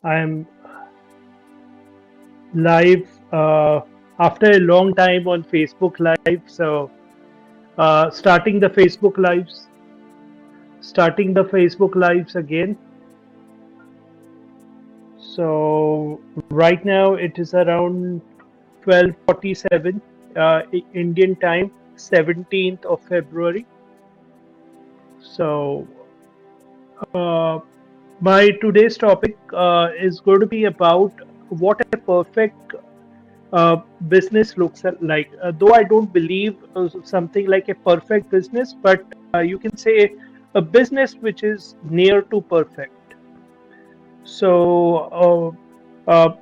I'm live after a long time on Facebook Live. So, starting the Facebook Lives, starting the Facebook Lives again. So, right now it is around 12:47 Indian time, 17th of February. So, uh, my today's topic is going to be about what a perfect uh, business looks like. Though I don't believe something like a perfect business, but you can say a business which is near to perfect. So,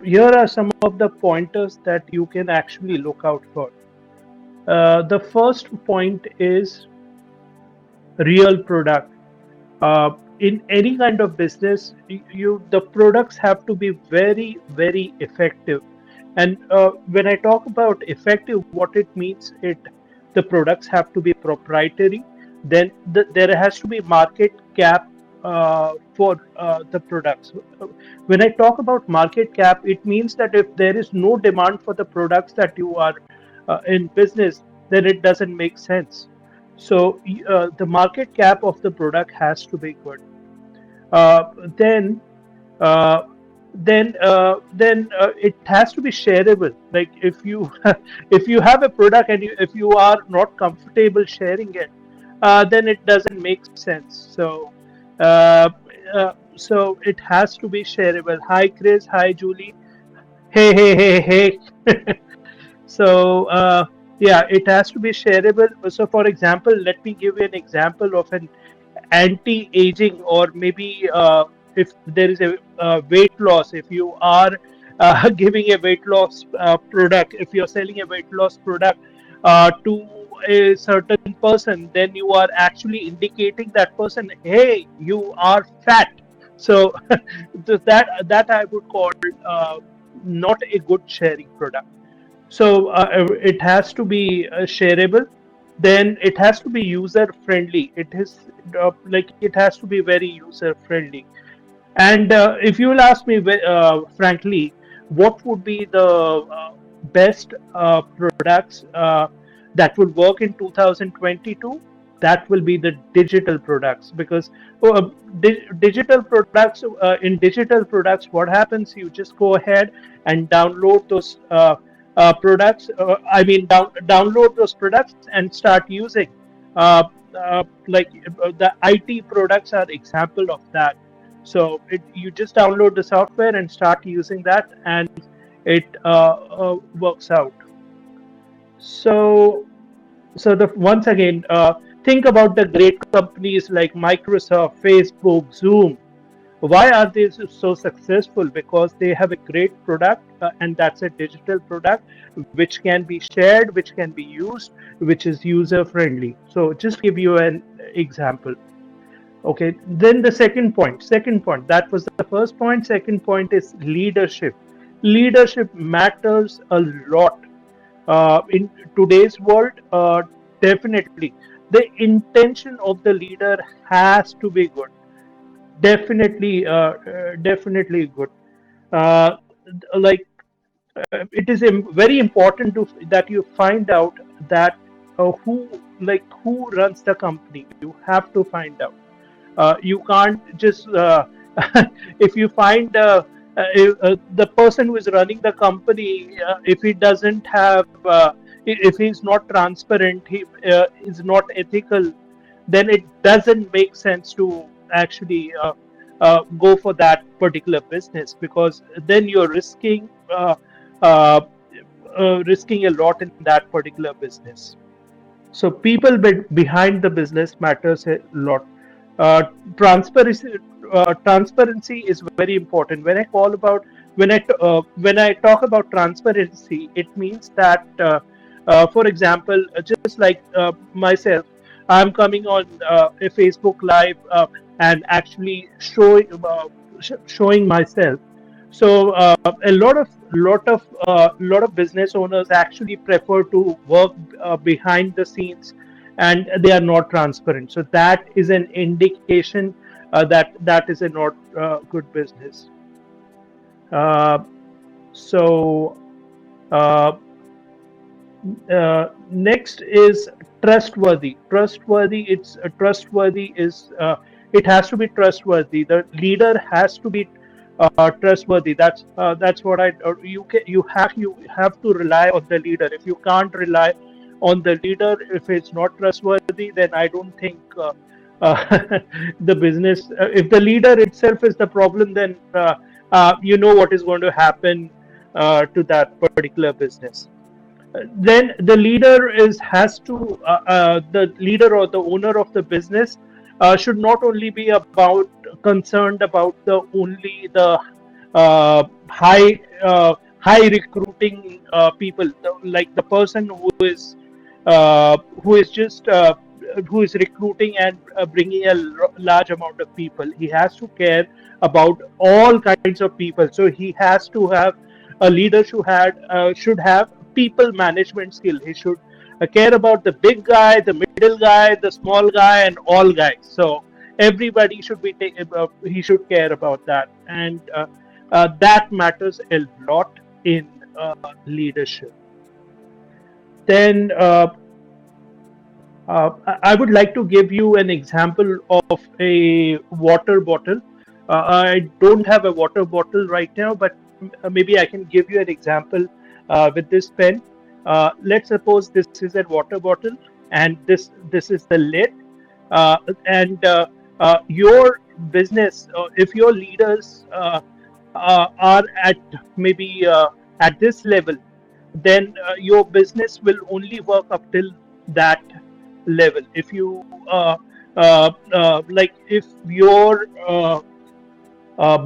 here are some of the pointers that you can actually look out for. The first point is real product. In any kind of business, you the products have to be very effective. And when I talk about effective, what it means, it the products have to be proprietary. Then there has to be market cap for the products. When I talk about market cap, it means that if there is no demand for the products that you are in business, then it doesn't make sense. So the market cap of the product has to be good. Uh, then uh, then it has to be shareable. Like if you if you have a product and if you are not comfortable sharing it, then it doesn't make sense. Uh, so it has to be shareable. Hi Chris, hi Julie. Hey. So yeah, it has to be shareable. So for example, let me give you an example of an anti-aging, or maybe if there is a weight loss, if you are giving a weight loss product, if you're selling a weight loss product to a certain person, then you are actually indicating that person, hey, you are fat. So that I would call not a good sharing product. So it has to be shareable. Then it has to be user friendly. It is like it has to be very user friendly. And if you will ask me, frankly, what would be the best products that would work in 2022? That will be the digital products, because digital products, in digital products, what happens? You just go ahead and download those products. Download those products and start using. Uh, the IT products are example of that. So you just download the software and start using that, and it works out. So, once again, think about the great companies like Microsoft, Facebook, Zoom. Why are they so successful? Because they have a great product, and that's a digital product which can be shared, which can be used, which is user friendly. So, just give you an example. Okay, then the second point, that was the first point. Second point is leadership. Leadership matters a lot in today's world. Definitely the intention of the leader has to be good. Definitely good. uh, like it is very important that you find out that who runs the company. You have to find out. You can't just if you find the person who is running the company, if he doesn't have if he's not transparent, he is not ethical, then it doesn't make sense to actually go for that particular business, because then you're uh, risking a lot in that particular business. So people behind the business matters a lot. Uh, transparency transparency is very important. When I talk about transparency, it means that for example, just like myself, I'm coming on a Facebook Live and actually showing myself. So a lot of business owners actually prefer to work behind the scenes, and they are not transparent. So that is an indication that is a not good business. Uh, so uh, Next is trustworthy. Trustworthy. It's trustworthy is it has to be trustworthy. The leader has to be trustworthy. That's what you have to rely on the leader. If you can't rely on the leader, if it's not trustworthy, then I don't think the business. If the leader itself is the problem, then you know what is going to happen to that particular business. Then the leader is has to the leader or the owner of the business should not only be about concerned about the only the high recruiting people, like the person who is just who is recruiting and bringing a large amount of people. He has to care about all kinds of people. So he has to have a leader should have people management skill. He should care about the big guy, the middle guy, the small guy, and all guys. So everybody should be he should care about that, and that matters a lot in leadership. Then I would like to give you an example of a water bottle. I don't have a water bottle right now, but maybe I can give you an example with this pen. Let's suppose this is a water bottle, and this is the lid. And Your business, if your leaders are at maybe at this level, then your business will only work up till that level. If you like if your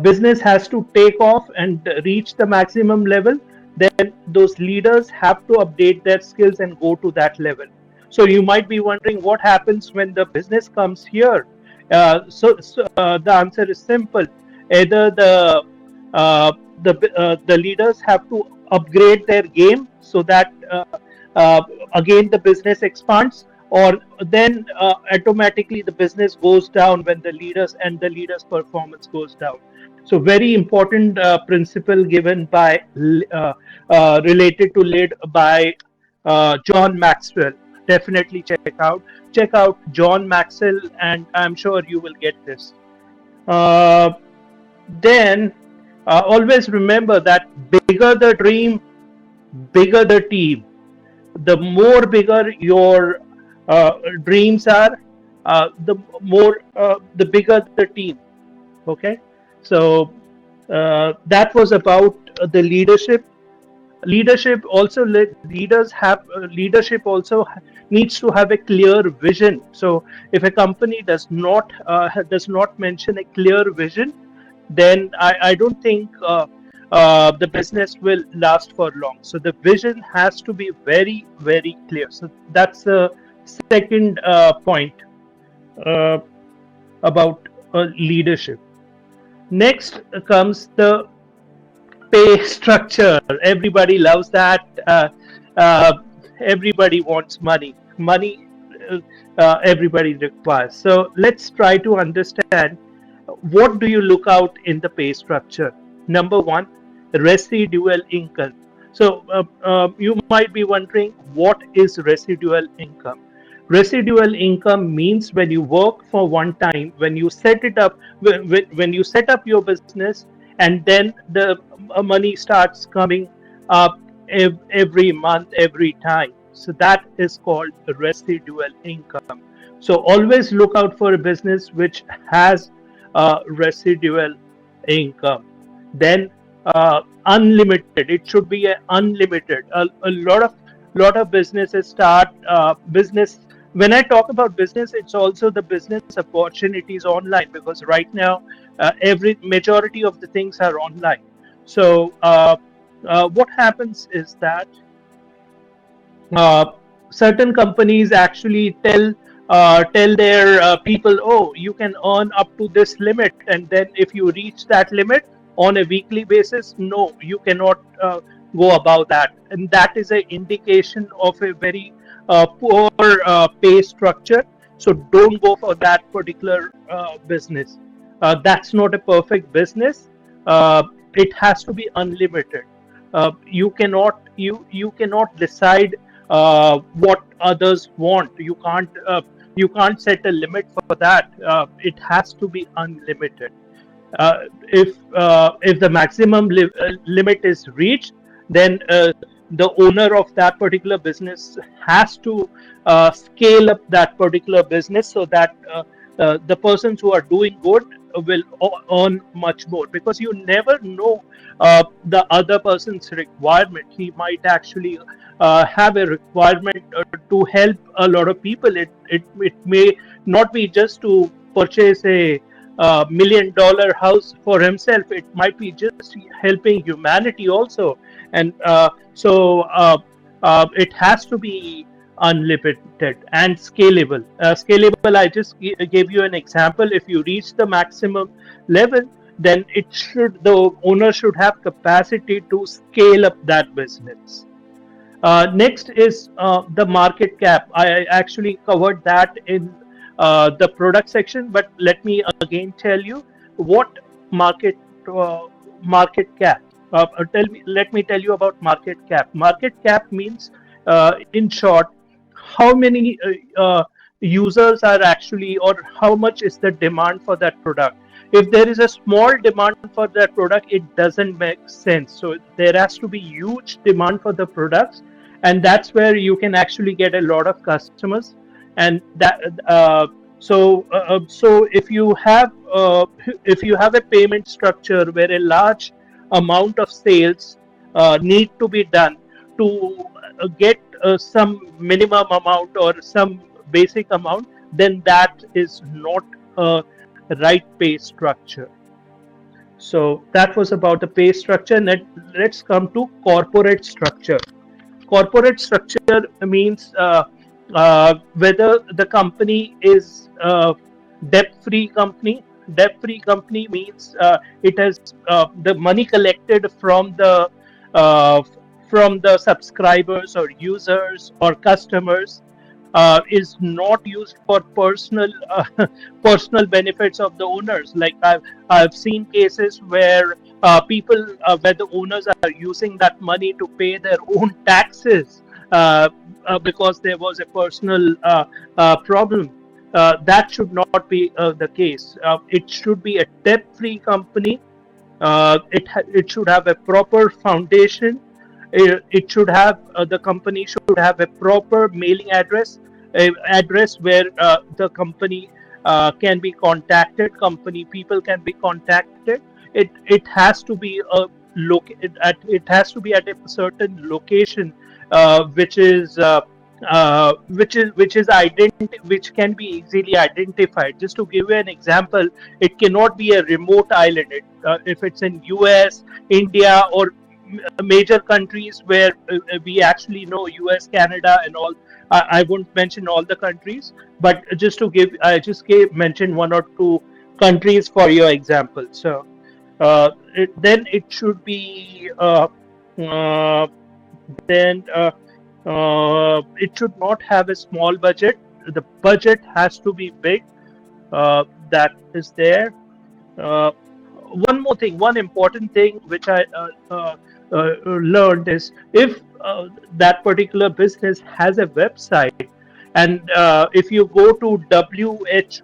business has to take off and reach the maximum level, then those leaders have to update their skills and go to that level. So you might be wondering what happens when the business comes here. The answer is simple. Either uh, the leaders have to upgrade their game so that again the business expands, or then automatically the business goes down when the leaders performance goes down. So very important principle given by related to lead by John Maxwell. Definitely check out John Maxwell, and I'm sure you will get this. uh, then Always remember that bigger the dream, bigger the team. The more bigger your dreams are, the bigger the team. Okay, so that was about the leadership. Leadership also needs to have a clear vision. So if a company does not mention a clear vision, then I don't think the business will last for long. So the vision has to be very, very clear. So that's the second point uh, about leadership. Next comes the pay structure. Everybody loves that. Uh, Everybody wants money. Money, everybody requires. So let's try to understand what do you look out in the pay structure. Number one, residual income. So you might be wondering, what is residual income? Residual income means when you work for one time, when you set it up, when you set up your business, and then the money starts coming up every month, every time. So that is called residual income. So always look out for a business which has residual income. Then unlimited. It should be a unlimited. A lot of businesses start business. When I talk about business, it's also the business opportunities online, because right now every majority of the things are online. So what happens is that uh, certain companies actually tell their people, oh, you can earn up to this limit, and then if you reach that limit on a weekly basis, no, you cannot go above that, and that is an indication of a very poor pay structure. So don't go for that particular business. That's not a perfect business. it has to be unlimited. You cannot decide what others want. You can't set a limit for that. It has to be unlimited. If the maximum limit is reached, then the owner of that particular business has to scale up that particular business, so that the persons who are doing good will earn much more, because you never know the other person's requirement. He might actually have a requirement to help a lot of people. It may not be just to purchase a $1 million house for himself. It might be just helping humanity also. And it has to be unlimited and scalable. Scalable, I just gave you an example. If you reach the maximum level, then the owner should have capacity to scale up that business. Next is the market cap. I actually covered that in the product section, but let me again tell you what market market cap. Let me tell you about market cap. Market cap means, in short, how many users are actually, or how much is the demand for that product. If there is a small demand for that product, it doesn't make sense. So there has to be huge demand for the products, and that's where you can actually get a lot of customers. And that so if you have a payment structure where a large amount of sales need to be done to get some minimum amount or some basic amount, then that is not a right pay structure. So that was about the pay structure. Let's come to corporate structure. Corporate structure means whether the company is a debt-free company. Debt-free company means it has the money collected uh, from the subscribers or users or customers is not used for personal benefits of the owners. Like I've seen cases where where the owners are using that money to pay their own taxes because there was a personal problem. That should not be the case. It should be a debt-free company. It should have a proper foundation. It should have the company should have a proper mailing address, a address where the company can be contacted. Company people can be contacted. It has to be it has to be at a certain location, which is which can be easily identified. Just to give you an example, it cannot be a remote island. If it's in US, India, or major countries where we actually know, US, Canada, and all. I won't mention all the countries, but just to give, I just mention one or two countries for your example. So then it should be uh, then it should not have a small budget. The budget has to be big. That is there. Uh, One more thing, one important thing which I learned is, if that particular business has a website, and if you go to WHOIS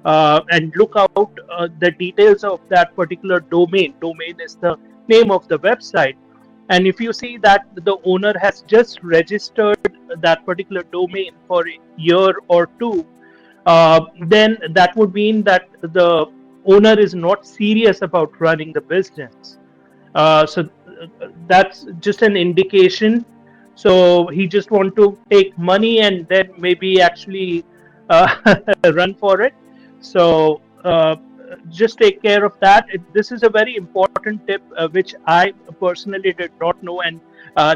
and look out the details of that particular domain. Domain is the name of the website. And if you see that the owner has just registered that particular domain for a year or two, then that would mean that the owner is not serious about running the business. That's just an indication. So he just want to take money and then maybe actually run for it. So just take care of that. This is a very important tip which I personally did not know. And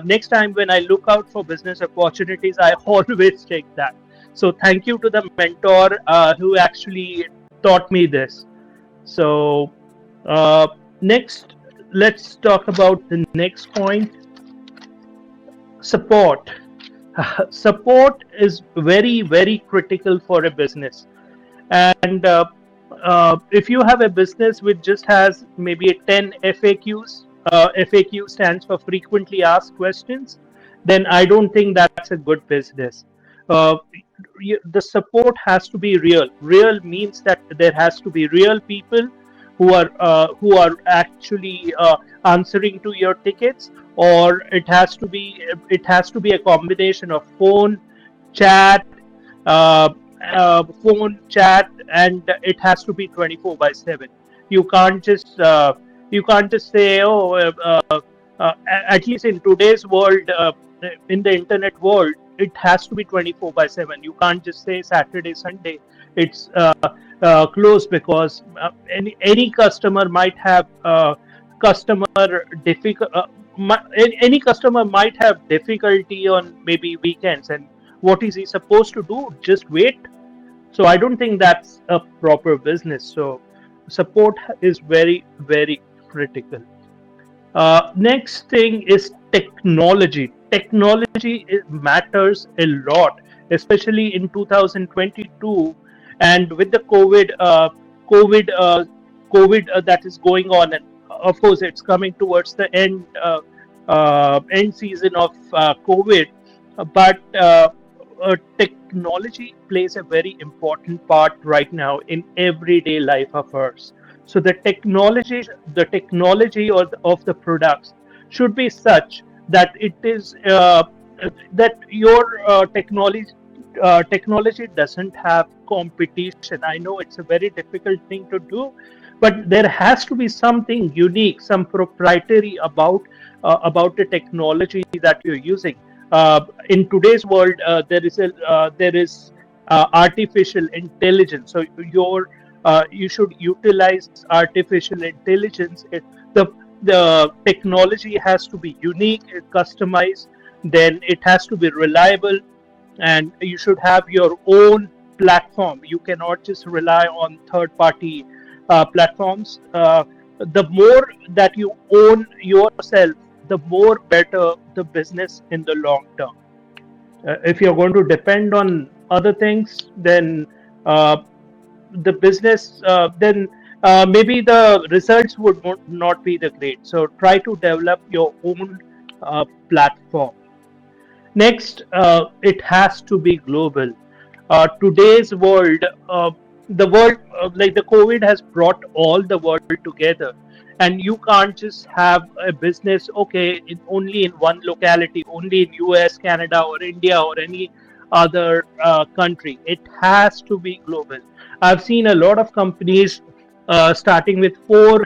next time when I look out for business opportunities, I always take that. So thank you to the mentor who actually taught me this. So next, let's talk about the next point. Support. Support is very, very critical for a business. And if you have a business which just has maybe a 10 FAQs, FAQ stands for frequently asked questions, then I don't think that's a good business. Uh, the support has to be real. Real means that there has to be real people who are actually answering to your tickets, or it has to be a combination of chat, uh, phone chat, and it has to be 24/7. You can't just say, oh, at least in today's world, in the internet world, it has to be 24/7. You can't just say Saturday, Sunday. It's closed because any customer might have customer difficult. Any customer might have difficulty on maybe weekends, and what is he supposed to do? Just wait? So I don't think that's a proper business. So support is very, very critical. Next thing is technology. Technology matters a lot, especially in 2022, and with the COVID, COVID that is going on, and of course it's coming towards the end season of COVID, but technology plays a very important part right now in everyday life of ours. So the technology of the products should be such that it is that your technology doesn't have competition. I know it's a very difficult thing to do, but there has to be something unique, some proprietary about the technology that you're using. In today's world, there is artificial intelligence. So you should utilize artificial intelligence. The technology has to be unique, customized, then it has to be reliable, and you should have your own platform. You cannot just rely on third party platforms. The more that you own yourself, the more better the business in the long term. If you're going to depend on other things, then uh, the business, then maybe the results would not be the great. So try to develop your own platform. Next, it has to be global. Today's world, the world, like the COVID has brought all the world together, and you can't just have a business, okay, only in one locality, only in US, Canada, or India, or any other country. It has to be global. I've seen a lot of companies starting with four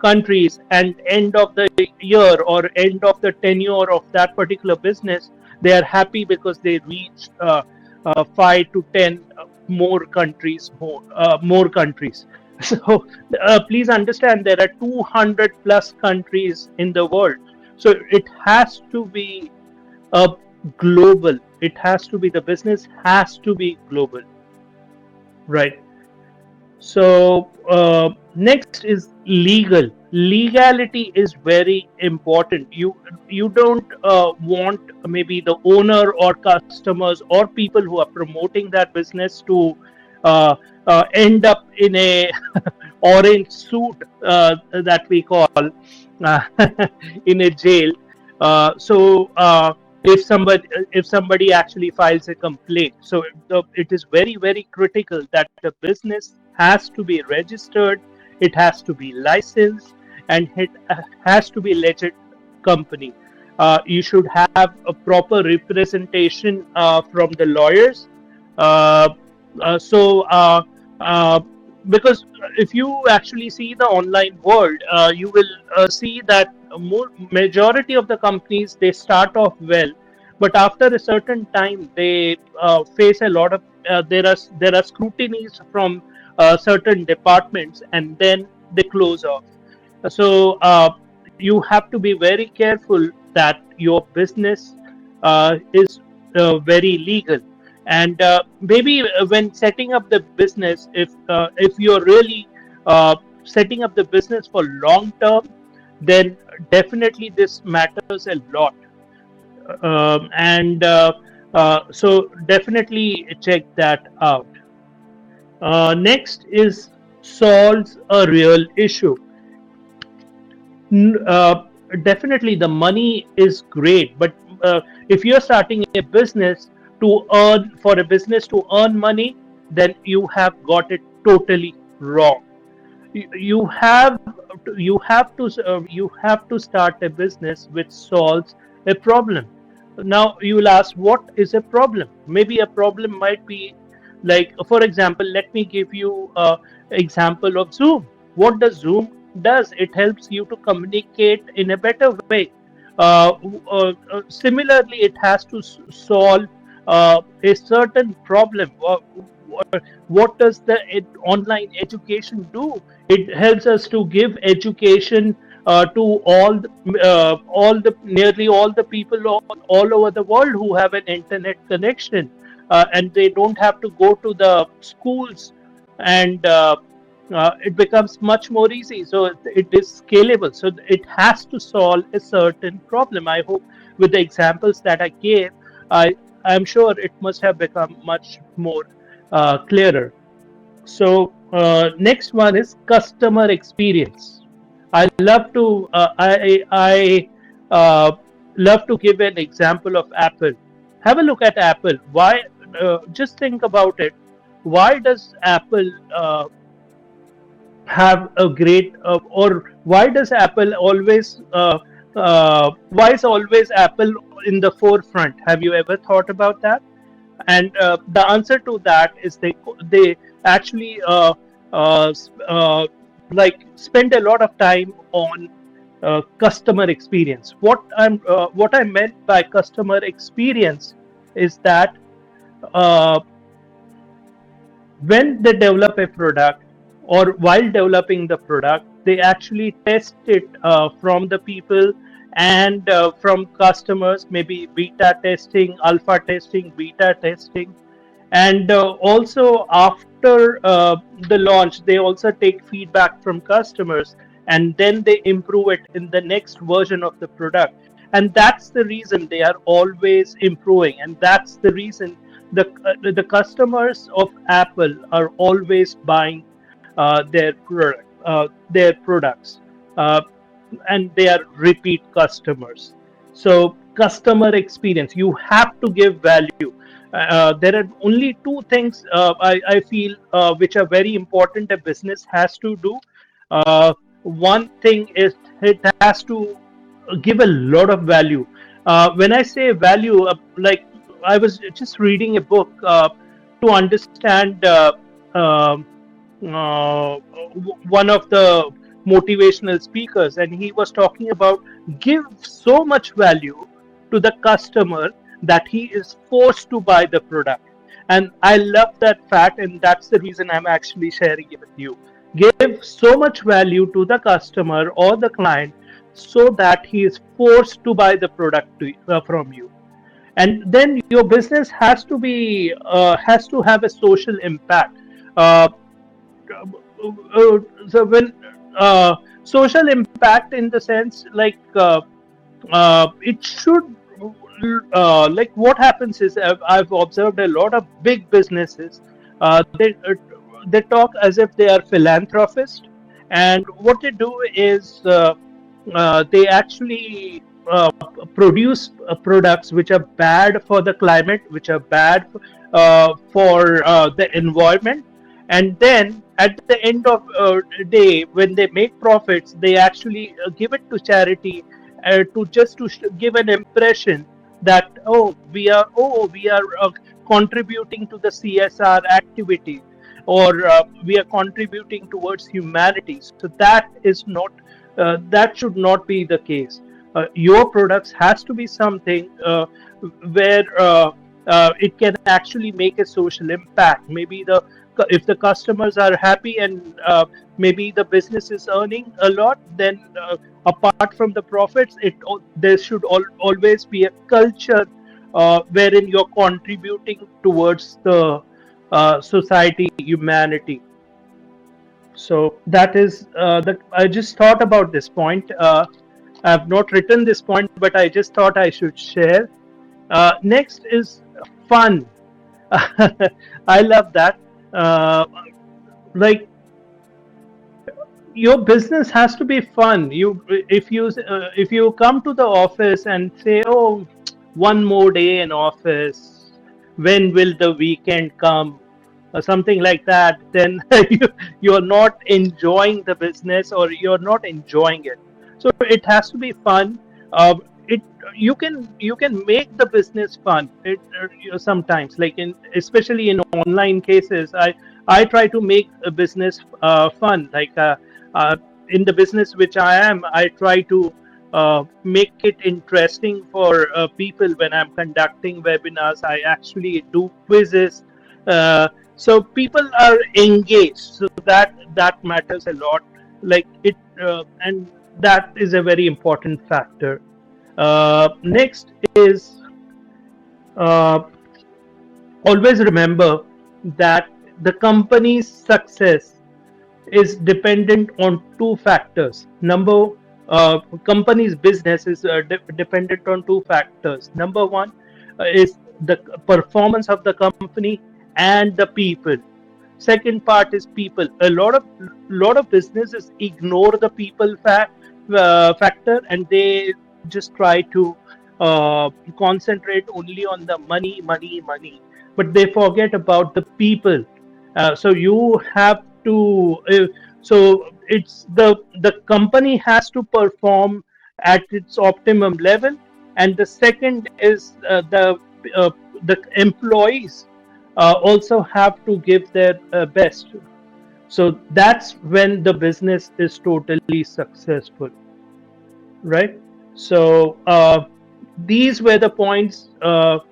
countries, and end of the year or end of the tenure of that particular business, they are happy because they reached 5 to 10 more countries. So please understand there are 200 plus countries in the world. So it has to be a global. It has to be, the business has to be global, right? So next is legal. Legality is very important. You don't want maybe the owner or customers or people who are promoting that business to end up in a orange suit that we call uh, in a jail. So if somebody actually files a complaint, so it is very, very critical that the business has to be registered, it has to be licensed, and it has to be legit company. You should have a proper representation from the lawyers. Uh, so uh, because if you actually see the online world, you will see that more majority of the companies, they start off well, but after a certain time they face a lot of there are scrutinies from certain departments, and then they close off. So you have to be very careful that your business is very legal. And maybe when setting up the business, if you're really setting up the business for long term, then definitely this matters a lot. And so definitely check that out. Next is solves a real issue. N- uh, Definitely the money is great, but if you're starting a business to earn for a business to earn money, then you have got it totally wrong. You have to start a business which solves a problem. Now you will ask, what is a problem? Maybe a problem might be like, for example, let me give you a example of Zoom. What does Zoom does? It helps you to communicate in a better way. Similarly, it has to solve a certain problem. What does the online education do? It helps us to give education to all the nearly all the people all over the world who have an internet connection, and they don't have to go to the schools, and it becomes much more easy. So it is scalable. So it has to solve a certain problem. I hope with the examples that I gave, I I'm sure it must have become much more clearer. So next one is customer experience. I love to I love to give an example of Apple. Have a look at Apple. Why? Just think about it. Why does Apple have a great or why does Apple always why is always Apple in the forefront? Have you ever thought about that? And the answer to that is they actually uh, like spend a lot of time on customer experience. What I meant by customer experience is that uh, when they develop a product or while developing the product, they actually test it from the people and from customers, maybe beta testing, alpha testing, beta testing, and also after the launch they also take feedback from customers, and then they improve it in the next version of the product. And that's the reason they are always improving, and that's the reason the customers of Apple are always buying their products, uh, and they are repeat customers. So customer experience, you have to give value. There are only two things I feel which are very important a business has to do. One thing is it has to give a lot of value. When I say value, like I was just reading a book to understand um one of the motivational speakers, and he was talking about give so much value to the customer that he is forced to buy the product. And I love that fact, and that's the reason I'm actually sharing it with you. Give so much value to the customer or the client so that he is forced to buy the product from you. And then your business has to have a social impact. uh, so when social impact in the sense like it should like what happens is I've observed a lot of big businesses, they talk as if they are philanthropists, and what they do is they actually produce products which are bad for the climate, which are bad for the environment, and then at the end of day when they make profits they actually give it to charity, to just to give an impression that we are contributing to the CSR activity, or we are contributing towards humanity. So that is not that should not be the case. Your products has to be something where it can actually make a social impact. Maybe the if the customers are happy and maybe the business is earning a lot, then apart from the profits, there should always be a culture wherein you're contributing towards the society, humanity. So that is that. I just thought about this point. I have not written this point, but I just thought I should share. Next is fun. I love that. Uh, like your business has to be fun. If you come to the office and say, "Oh, one more day in office, when will the weekend come?" or something like that, then you're not enjoying the business or you're not enjoying it. So it has to be fun. It you can make the business fun. Sometimes, like in especially in online cases, I try to make a business fun. Uh, in the business which I am, I try to make it interesting for people. When I'm conducting webinars, I actually do quizzes. So people are engaged, so that matters a lot. Like it and that is a very important factor. Next is uh, always remember that the company's success is dependent on two factors. Company's business is dependent on two factors. Number one is the performance of the company and the people. Second part is people. A lot of businesses ignore the people factor, and they just try to concentrate only on the money, money, money, but they forget about the people. So you have to. So it's the company has to perform at its optimum level, and the second is uh, the employees also have to give their best. So that's when the business is totally successful, right? So these were the points of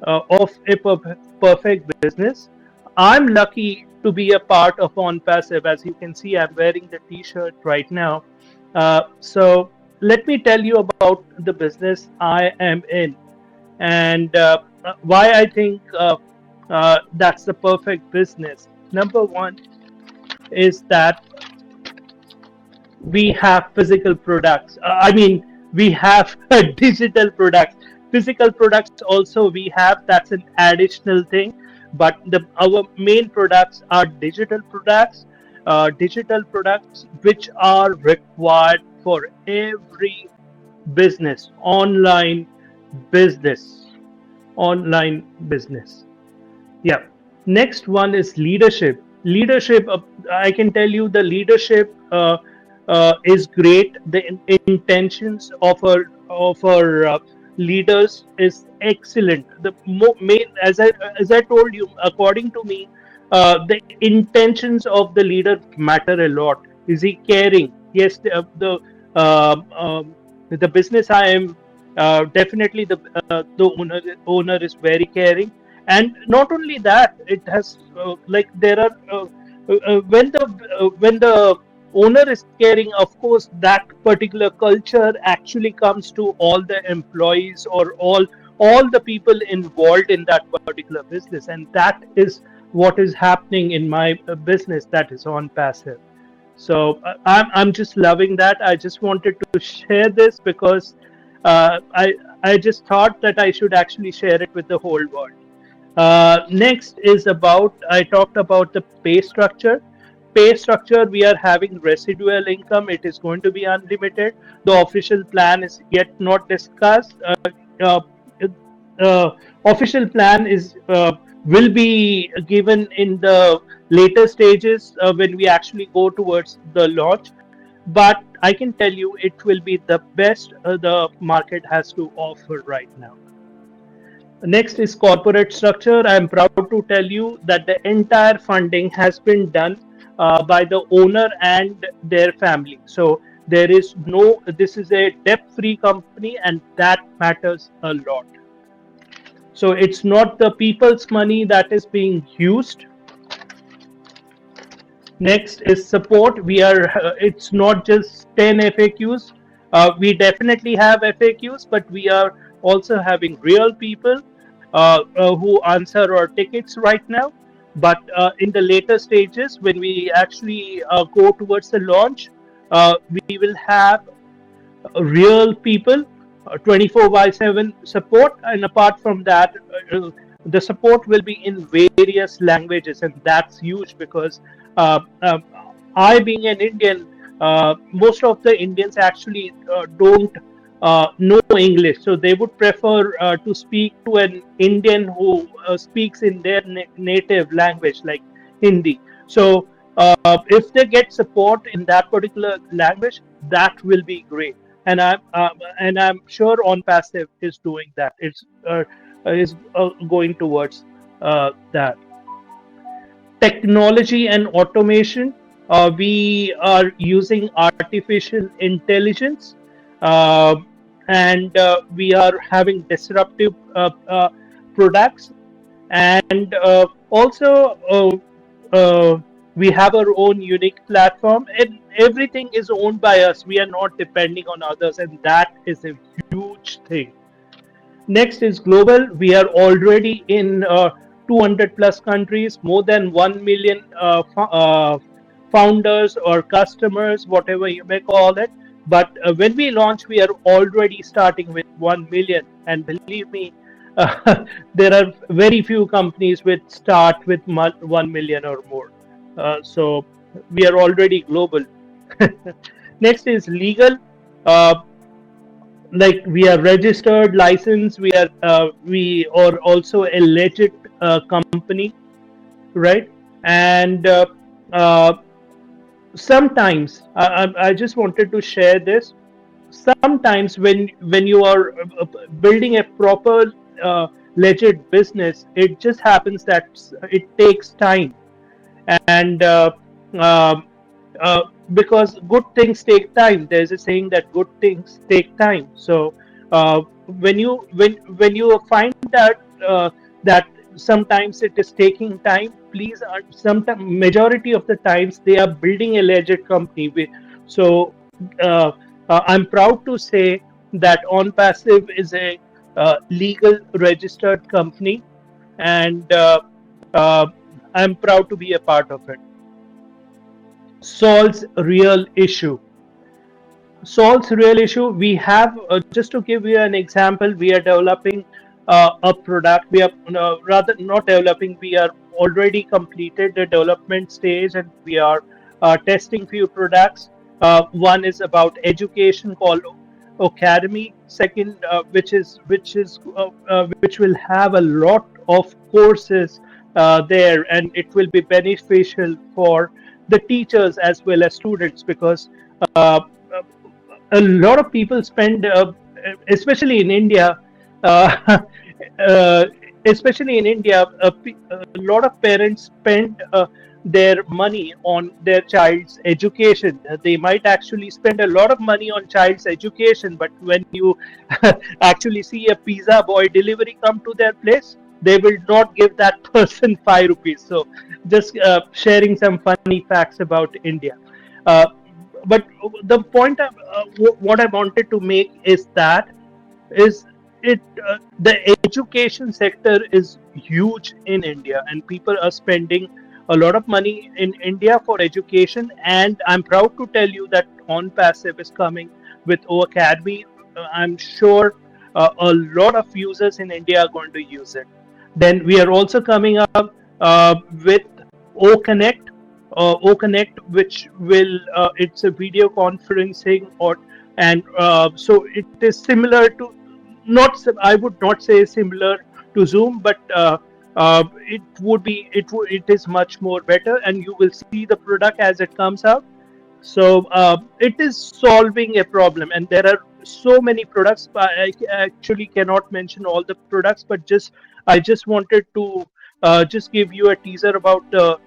a perfect business. I'm lucky to be a part of OnPassive. As you can see, I'm wearing the T-shirt right now. So let me tell you about the business I am in, and why I think that's the perfect business. Number one is that we have physical products. I mean, we have digital products. Physical products also we have. That's an additional thing. But our main products are digital products. Digital products which are required for every business, business, online business. Yeah. Next one is leadership. Leadership, I can tell you the leadership is great. The intentions of our leaders is excellent. The main, as I told you, according to me, the intentions of the leader matter a lot. Is he caring? Yes, the business I am definitely the owner is very caring, and not only that, it has like there are when the owner is caring, of course that particular culture actually comes to all the employees or all the people involved in that particular business, and that is what is happening in my business, that is OnPassive. So I'm just loving that. I just wanted to share this because I just thought that I should actually share it with the whole world. Next is about, I talked about the pay structure. Pay structure, we are having residual income. It is going to be unlimited. The official plan is yet not discussed. Uh, uh, Official plan is will be given in the later stages when we actually go towards the launch. But I can tell you it will be the best the market has to offer right now. Next is corporate structure. I am proud to tell you that the entire funding has been done by the owner and their family. So there is no, this is a debt free company, and that matters a lot. So it's not the people's money that is being used. Next is support. It's not just 10 FAQs. We definitely have FAQs, but we are also having real people who answer our tickets right now. But in the later stages, when we actually go towards the launch, we will have real people, 24 by 7 support. And apart from that, the support will be in various languages, and that's huge because uh, uh, I, being an Indian, most of the Indians actually don't know English, so they would prefer to speak to an Indian who speaks in their native language, like Hindi. So if they get support in that particular language, that will be great. And I'm sure OnPassive is doing that. It's going towards that. Technology and automation. We are using artificial intelligence, uh, and we are having disruptive products, and also we have our own unique platform, and everything is owned by us. We are not depending on others, and that is a huge thing. Next is global. We are already in 200 plus countries, more than 1 million founders or customers, whatever you may call it. But when we launch, we are already starting with 1 million. And believe me, there are very few companies which start with 1 million or more. So we are already global. Next is legal. Uh, like we are registered, licensed, we are also a legit company, right? And uh, sometimes I just wanted to share this. Sometimes when you are building a proper legit business, it just happens that it takes time, and uh, uh, because good things take time. There's a saying that good things take time. So when you find that sometimes it is taking time, please, sometimes, majority of the times, they are building a legit company. So uh, I'm proud to say that OnPassive is a legal registered company, and uh, I'm proud to be a part of it. Solves real issue. Solves real issue. We have, just to give you an example, we are developing a product. We are rather not developing. We are already completed the development stage, and we are testing few products. One is about education called Academy. Second, which will have a lot of courses there, and it will be beneficial for the teachers as well as students, because uh, a lot of people spend, especially in India, uh, uh, especially in India, a lot of parents spend their money on their child's education. They might actually spend a lot of money on child's education, but when you actually see a pizza boy delivery come to their place, they will not give that person 5 rupees. So, just sharing some funny facts about India. Uh, but the point what I wanted to make is that is it the education sector is huge in India, and people are spending a lot of money in India for education. And I'm proud to tell you that OnPassive is coming with O Academy. I'm sure a lot of users in India are going to use it. Then we are also coming up with O Connect, which will it's a video conferencing, or and so it is similar to, not I would not say similar to Zoom, but it is much more better, and you will see the product as it comes out. So it is solving a problem, and there are so many products. I actually cannot mention all the products, but I just wanted to just give you a teaser about the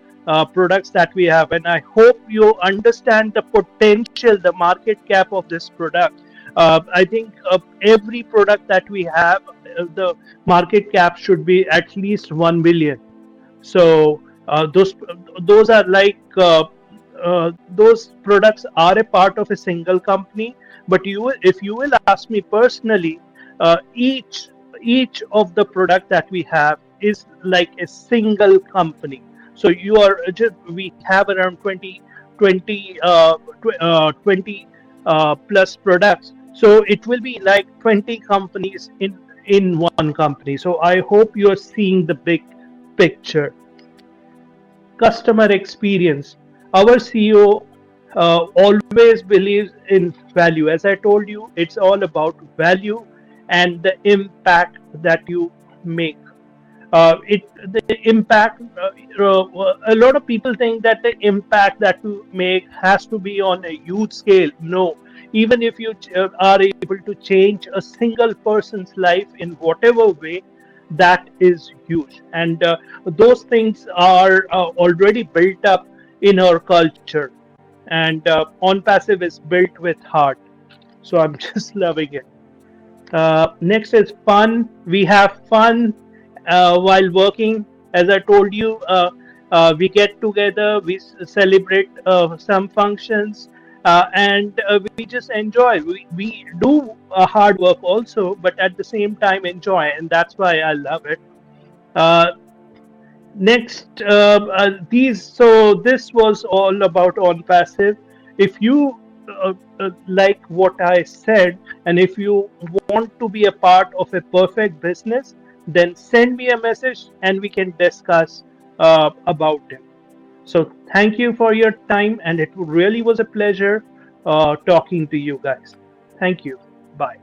products that we have, and I hope you understand the potential, the market cap of this product. I think every product that we have, the market cap should be at least 1 billion. So those are like those products are a part of a single company. But if you will ask me personally, each of the product that we have is like a single company. So we have around 20 plus products. So it will be like 20 companies in one company. So I hope you're seeing the big picture. Customer experience. Our CEO always believes in value. As I told you, it's all about value and the impact that you make. It the impact. A lot of people think that the impact that you make has to be on a huge scale. No, even if you are able to change a single person's life in whatever way, that is huge. And those things are already built up in our culture. And on passive is built with heart. So I'm just loving it. Next is fun. We have fun while working. As I told you, we get together, we celebrate some functions, and we just enjoy. We do hard work also, but at the same time enjoy, and that's why I love it. Uh, Next, these so this was all about on passive. If you like what I said, and if you want to be a part of a perfect business, then send me a message and we can discuss about it. So thank you for your time, and it really was a pleasure talking to you guys. Thank you. Bye.